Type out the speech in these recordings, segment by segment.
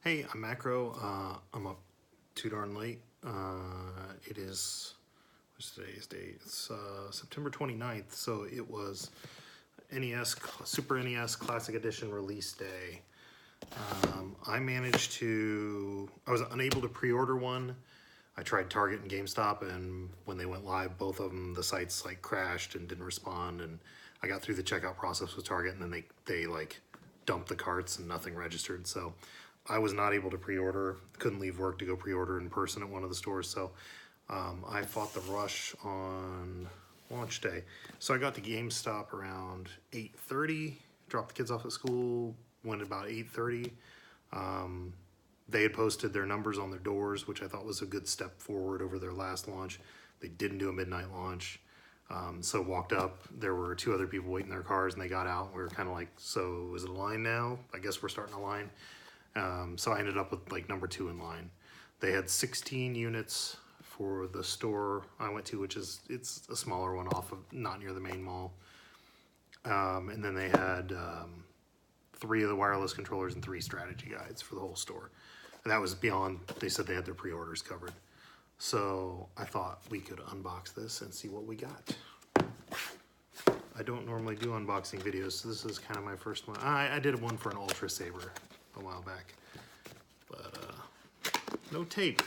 Hey, I'm Macro. I'm up too darn late. It is, what's today's date? It's September 29th, so it was Super NES Classic Edition release day. I was unable to pre-order one. I tried Target and GameStop, and when they went live, both of them, the sites like crashed and didn't respond, and I got through the checkout process with Target, and then they like dumped the carts and nothing registered, so I was not able to pre-order. Couldn't leave work to go pre-order in person at one of the stores, so I fought the rush on launch day. So I got to GameStop around 8:30, dropped the kids off at school, went about 8:30. They had posted their numbers on their doors, which I thought was a good step forward over their last launch. They didn't do a midnight launch. So walked up, there were two other people waiting in their cars, and they got out, and we were kind of like, so is it a line now? I guess we're starting a line. So I ended up with like number 2 in line. They had 16 units for the store I went to, it's a smaller one off of, not near the main mall. And then they had 3 of the wireless controllers and 3 strategy guides for the whole store. And that was beyond, they said they had their pre-orders covered. So I thought we could unbox this and see what we got. I don't normally do unboxing videos, so this is kind of my first one. I did one for an Ultra Saber a while back, but no tape,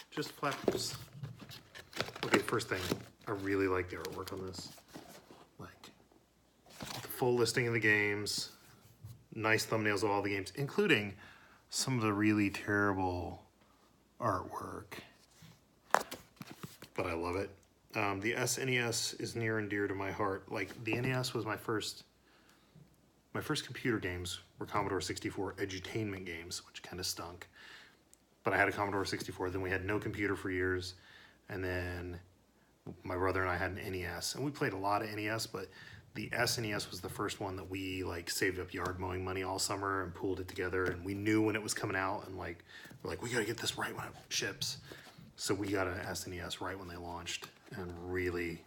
just flaps. Okay, first thing, I really like the artwork on this. Like, the full listing of the games, nice thumbnails of all the games, including some of the really terrible artwork, but I love it. The SNES is near and dear to my heart. Like, the NES was my first computer games were Commodore 64 edutainment games, which kind of stunk. But I had a Commodore 64, then we had no computer for years, and then my brother and I had an NES, and we played a lot of NES, but the SNES was the first one that we like saved up yard mowing money all summer and pooled it together, and we knew when it was coming out, and like we're like, we gotta get this right when it ships. So we got an SNES right when they launched, and really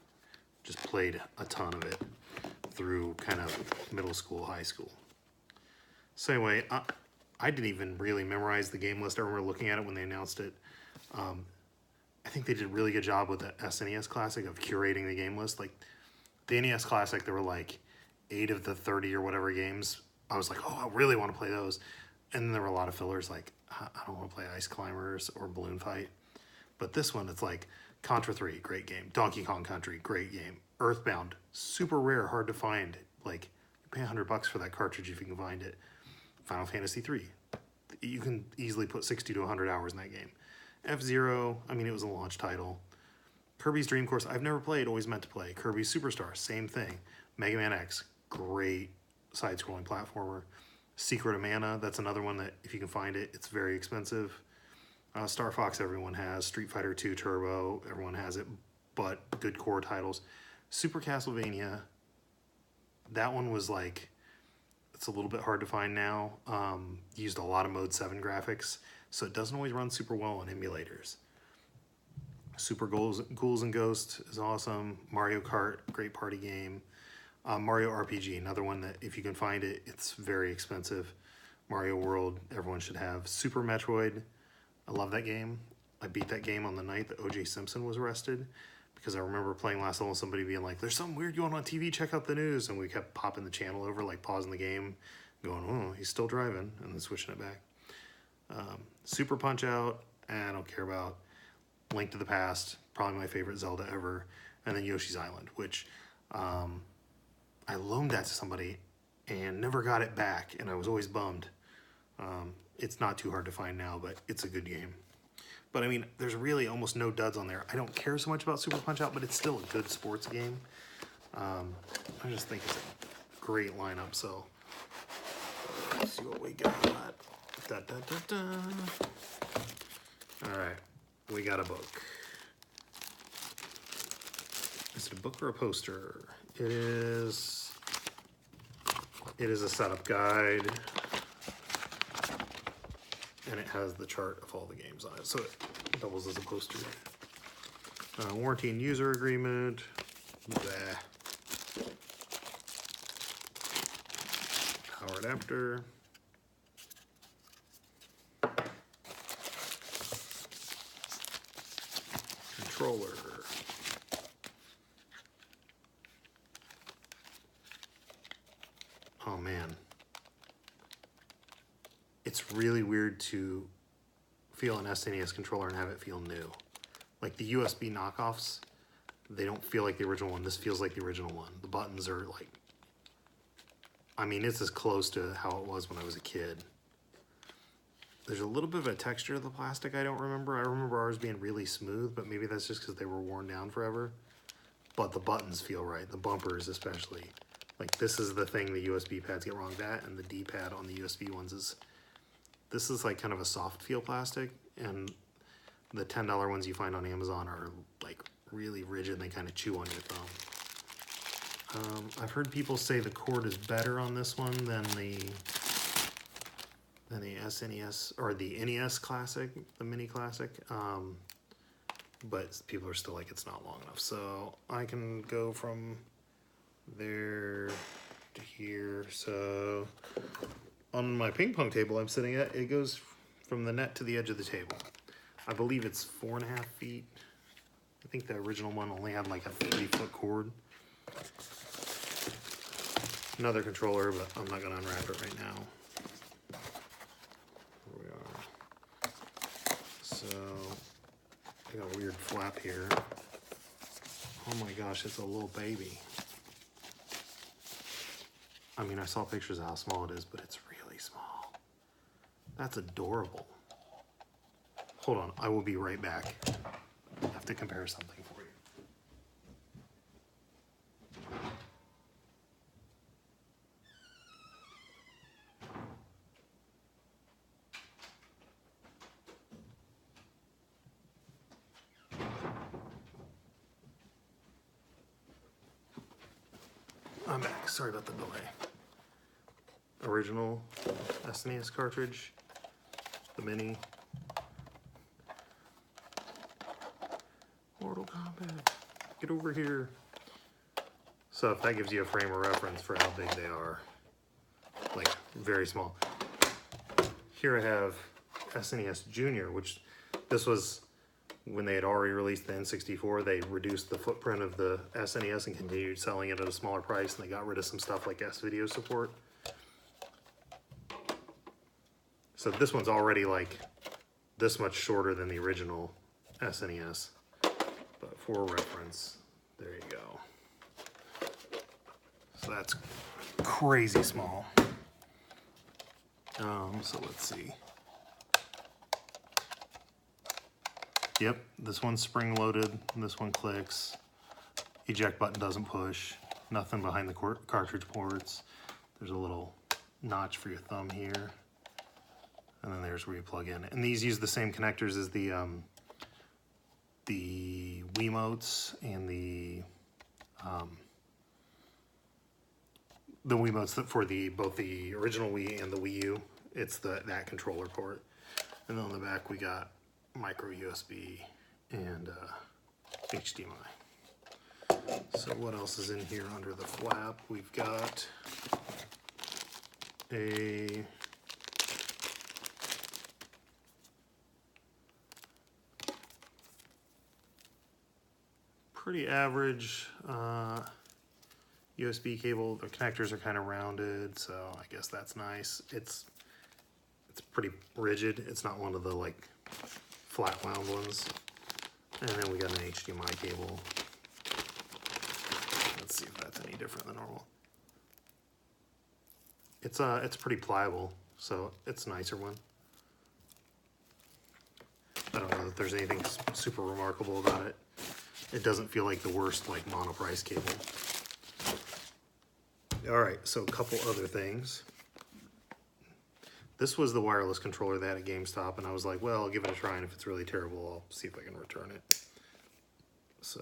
just played a ton of it through kind of middle school, high school. So anyway, I didn't even really memorize the game list. I remember looking at it when they announced it. I think they did a really good job with the SNES Classic of curating the game list. Like, the NES Classic, there were like 8 of the 30 or whatever games. I was like, oh, I really want to play those. And then there were a lot of fillers like, I don't want to play Ice Climbers or Balloon Fight. But this one, it's like Contra 3, great game. Donkey Kong Country, great game. Earthbound, super rare, hard to find. Like, you pay $100 for that cartridge if you can find it. Final Fantasy 3, you can easily put 60 to 100 hours in that game. F-Zero, I mean, it was a launch title. Kirby's Dream Course, I've never played, always meant to play. Kirby's Superstar, same thing. Mega Man X, great side-scrolling platformer. Secret of Mana, that's another one that if you can find it, it's very expensive. Star Fox, everyone has. Street Fighter 2 Turbo, everyone has it, but good core titles. Super Castlevania, that one was like, it's a little bit hard to find now. Used a lot of Mode 7 graphics, so it doesn't always run super well on emulators. Super Ghouls and Ghosts is awesome. Mario Kart, great party game. Mario RPG, another one that if you can find it, it's very expensive. Mario World, everyone should have. Super Metroid, I love that game. I beat that game on the night that O.J. Simpson was arrested, because I remember playing last level and somebody being like, there's something weird going on TV, check out the news. And we kept popping the channel over, like pausing the game, going, oh, he's still driving, and then switching it back. Super Punch Out, I don't care about. Link to the Past, probably my favorite Zelda ever. And then Yoshi's Island, which I loaned that to somebody and never got it back, and I was always bummed. It's not too hard to find now, but it's a good game. But I mean, there's really almost no duds on there. I don't care so much about Super Punch Out, but it's still a good sports game. I just think it's a great lineup, so let's see what we got. Da, da, da, da. All right, we got a book. Is it a book or a poster? It is a setup guide, and it has the chart of all the games on it, so it doubles as a poster. Warranty and user agreement. Bleh. Power adapter. controller. Oh man. It's really weird to feel an SNES controller and have it feel new. Like the USB knockoffs, they don't feel like the original one. This feels like the original one. The buttons are like, I mean, it's as close to how it was when I was a kid. There's a little bit of a texture of the plastic I don't remember. I remember ours being really smooth, but maybe that's just because they were worn down forever. But the buttons feel right, the bumpers especially. Like this is the thing the USB pads get wrong. That and the D-pad on the USB ones is, this is like kind of a soft feel plastic, and the $10 ones you find on Amazon are like really rigid and they kind of chew on your thumb. I've heard people say the cord is better on this one than the SNES or the NES Classic, the Mini Classic. But people are still like, it's not long enough. So I can go from there to here. So on my ping pong table I'm sitting at, it goes from the net to the edge of the table. I believe it's 4.5 feet. I think the original one only had like a 3-foot cord. Another controller, but I'm not gonna unwrap it right now. Here we are. So, I got a weird flap here. Oh my gosh, it's a little baby. I mean, I saw pictures of how small it is, but it's really small. That's adorable. Hold on, I will be right back. I have to compare something for you. I'm back, sorry about the delay. Original SNES cartridge, the Mini. Mortal Kombat, get over here. So if that gives you a frame of reference for how big they are, like very small. Here I have SNES Junior, which this was when they had already released the N64. They reduced the footprint of the SNES and continued selling it at a smaller price, and they got rid of some stuff like S-Video support. So this one's already like this much shorter than the original SNES. But for reference, there you go. So that's crazy small. So let's see. Yep, this one's spring loaded, this one clicks. Eject button doesn't push. Nothing behind the cartridge ports. There's a little notch for your thumb here. And then there's where you plug in. And these use the same connectors as the Wiimotes and the Wiimotes for both the original Wii and the Wii U. It's that controller port. And then on the back we got micro USB and HDMI. So what else is in here under the flap? We've got a pretty average USB cable. The connectors are kind of rounded, so I guess that's nice. It's pretty rigid. It's not one of the like flat wound ones. And then we got an HDMI cable. Let's see if that's any different than normal. It's pretty pliable, so it's a nicer one. I don't know that there's anything super remarkable about it. It doesn't feel like the worst like monoprice cable. All right, so a couple other things. This was the wireless controller they had at GameStop, and I was like, well, I'll give it a try, and if it's really terrible, I'll see if I can return it. So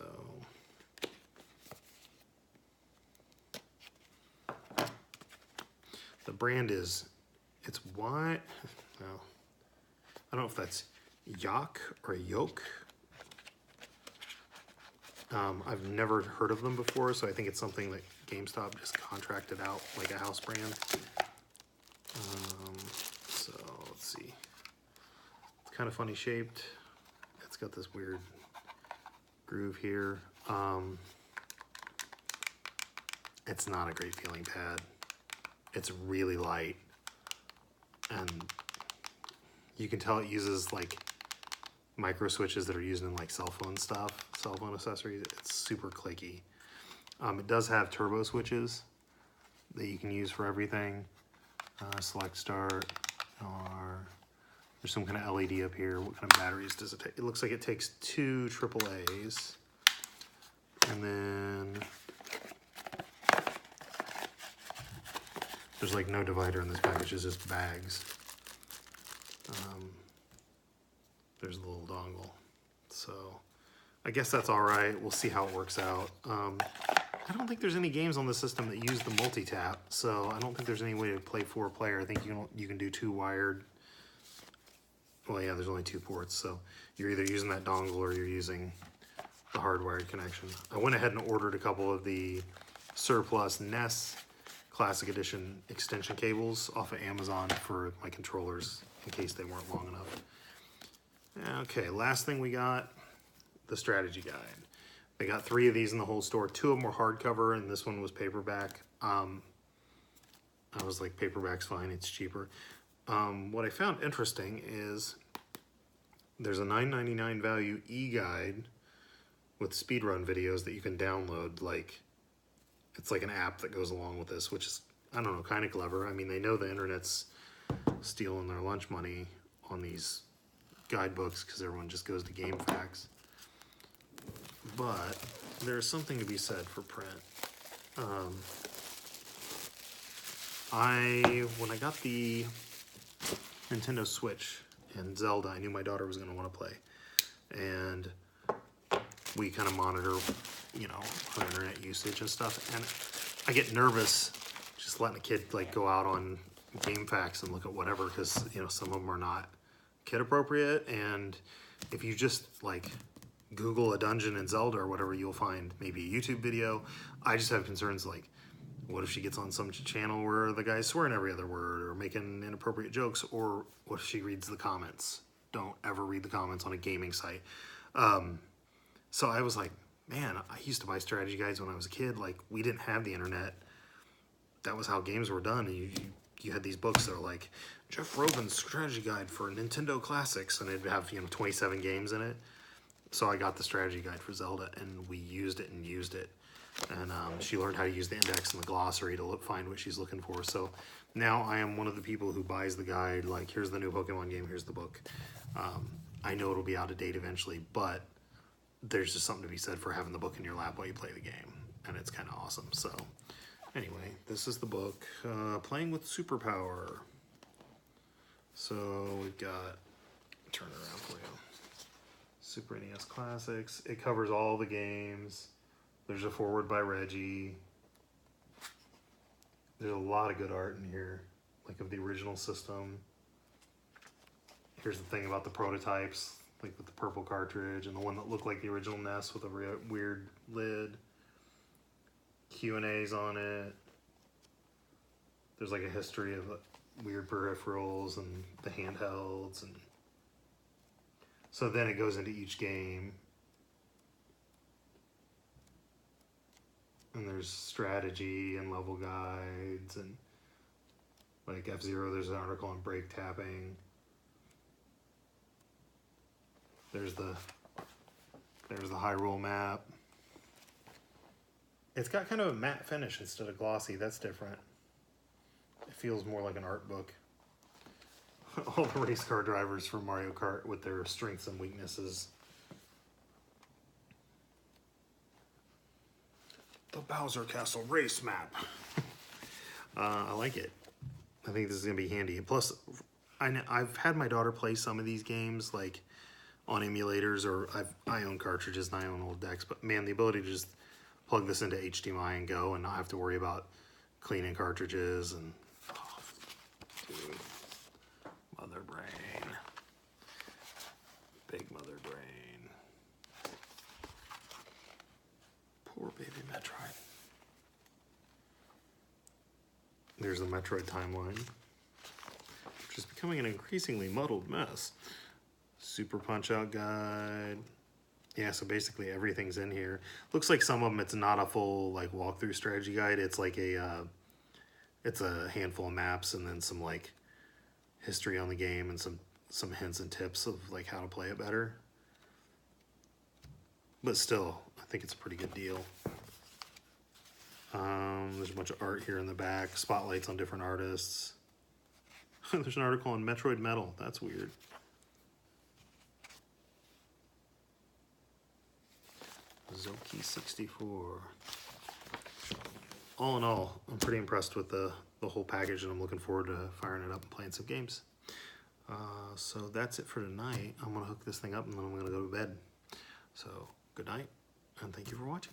the brand is, it's white. No, I don't know if that's Yak or Yoke. I've never heard of them before, so I think it's something that GameStop just contracted out, like a house brand. So let's see. It's kind of funny shaped. It's got this weird groove here. It's not a great feeling pad. It's really light, and you can tell it uses like micro switches that are used in like cell phone stuff, cell phone accessories. It's super clicky. It does have turbo switches that you can use for everything. Select start, or there's some kind of LED up here. What kind of batteries does it take? It looks like it takes 2 AAAs. And then there's like no divider in this package, it's just bags. There's a little dongle. So I guess that's all right. We'll see how it works out. I don't think there's any games on the system that use the multi-tap, so I don't think there's any way to play 4-player. I think you can do 2 wired. Well, yeah, there's only 2 ports, so you're either using that dongle or you're using the hardwired connection. I went ahead and ordered a couple of the surplus NES Classic Edition extension cables off of Amazon for my controllers in case they weren't long enough. Okay, last thing we got, the strategy guide. They got 3 of these in the whole store. 2 of them were hardcover and this one was paperback. I was like, paperback's fine, it's cheaper. What I found interesting is there's a $9.99 value e-guide with speedrun videos that you can download. Like, it's like an app that goes along with this, which is, I don't know, kind of clever. I mean, they know the internet's stealing their lunch money on these guidebooks because everyone just goes to GameFAQs. But there's something to be said for print. When I got the Nintendo Switch and Zelda, I knew my daughter was going to want to play. And we kind of monitor, you know, her internet usage and stuff. And I get nervous just letting a kid like go out on GameFAQs and look at whatever, because, you know, some of them are not kid appropriate. And if you just like Google a dungeon in Zelda or whatever, you'll find maybe a YouTube video. I just have concerns like, what if she gets on some channel where the guy's swearing every other word or making inappropriate jokes, or what if she reads the comments? Don't ever read the comments on a gaming site. So I was like, man, I used to buy strategy guides when I was a kid. Like, we didn't have the internet. That was how games were done. And you had these books that were like, Jeff Robin's strategy guide for Nintendo Classics, and it'd have, you know, 27 games in it. So I got the strategy guide for Zelda, and we used it and used it. And she learned how to use the index and the glossary to find what she's looking for. So now I am one of the people who buys the guide, like, here's the new Pokemon game, here's the book. I know it'll be out of date eventually, but there's just something to be said for having the book in your lap while you play the game. And it's kind of awesome. So anyway, this is the book, Playing with Superpower. So we've got, turn it around for you. Super NES Classics. It covers all the games. There's a foreword by Reggie. There's a lot of good art in here, like of the original system. Here's the thing about the prototypes, like with the purple cartridge and the one that looked like the original NES with a weird lid. Q&As on it. There's like a history of weird peripherals and the handhelds, and so then it goes into each game. And there's strategy and level guides, and like F-Zero, there's an article on brake tapping. There's the Hyrule map. It's got kind of a matte finish instead of glossy. That's different. It feels more like an art book. All the race car drivers from Mario Kart with their strengths and weaknesses. The Bowser Castle race map. I like it. I think this is gonna be handy. Plus, I've had my daughter play some of these games like on emulators, or I own cartridges and I own old decks. But man, the ability to just plug this into HDMI and go and not have to worry about cleaning cartridges and dude, mother brain, big mother brain. Poor baby Metroid. There's the Metroid timeline, which is becoming an increasingly muddled mess. Super Punch-Out guide. Yeah, so basically everything's in here. Looks like some of them, it's not a full like walkthrough strategy guide. It's like it's a handful of maps and then some like history on the game and some hints and tips of like how to play it better. But still, I think it's a pretty good deal. There's a bunch of art here in the back, spotlights on different artists. There's an article on Metroid Metal. That's weird. Zoki 64. All in all, I'm pretty impressed with the whole package, and I'm looking forward to firing it up and playing some games. So that's it for tonight. I'm going to hook this thing up and then I'm going to go to bed. So good night, and thank you for watching.